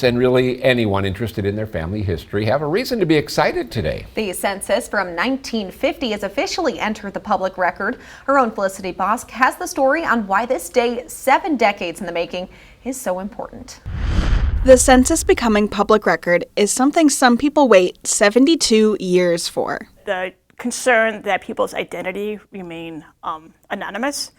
And really anyone interested in their family history have a reason to be excited today. The census from 1950 has officially entered the public record. Our own Felicity Bosk has the story on why this day, 7 decades in the making, is so important. The census becoming public record is something some people wait 72 years for. The concern that people's identity remain anonymous,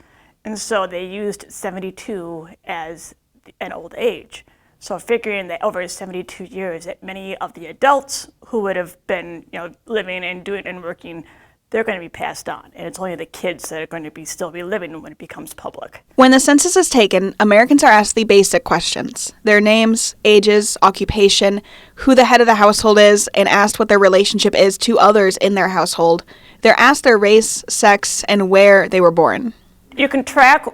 and so they used 72 as an old age. So figuring that over 72 years that many of the adults who would have been living and doing and working, they're going to be passed on. And it's only the kids that are going to still be living when it becomes public. When the census is taken, Americans are asked the basic questions: their names, ages, occupation, who the head of the household is, and asked what their relationship is to others in their household. They're asked their race, sex, and where they were born. You can track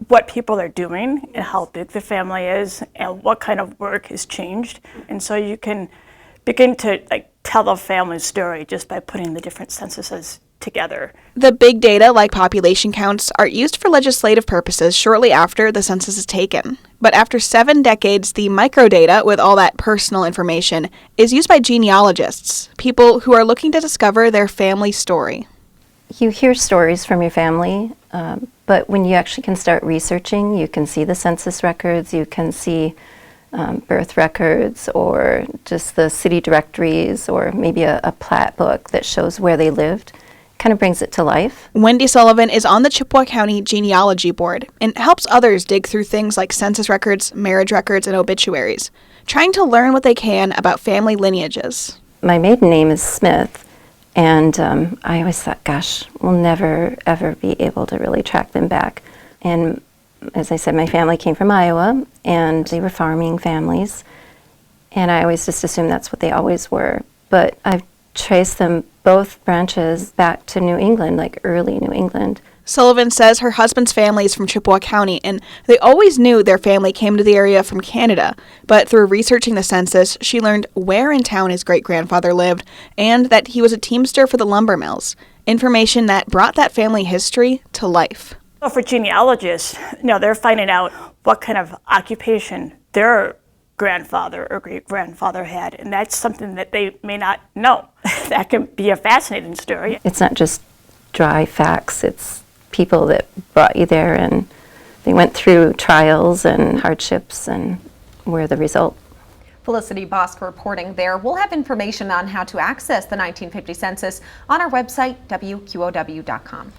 what people are doing and how big the family is and what kind of work has changed. And so you can begin to tell the family story just by putting the different censuses together. The big data, like population counts, are used for legislative purposes shortly after the census is taken. But after 7 decades, the microdata, with all that personal information, is used by genealogists, people who are looking to discover their family story. You hear stories from your family, but when you actually can start researching, you can see the census records, you can see birth records, or just the city directories, or maybe a plat book that shows where they lived. Kind of brings it to life. Wendy Sullivan is on the Chippewa County Genealogy Board and helps others dig through things like census records, marriage records, and obituaries, trying to learn what they can about family lineages. My maiden name is Smith. And I always thought, gosh, we'll never, ever be able to really track them back. And as I said, my family came from Iowa, and they were farming families. And I always just assumed that's what they always were. But I've traced them, both branches, back to New England, like early New England. Sullivan says her husband's family is from Chippewa County, and they always knew their family came to the area from Canada. But through researching the census, she learned where in town his great-grandfather lived and that he was a teamster for the lumber mills, information that brought that family history to life. So for genealogists, they're finding out what kind of occupation their grandfather or great-grandfather had, and that's something that they may not know. That can be a fascinating story. It's not just dry facts, it's people that brought you there, and they went through trials and hardships and were the result. Felicity Bosk reporting there. We'll have information on how to access the 1950 census on our website, WQOW.com.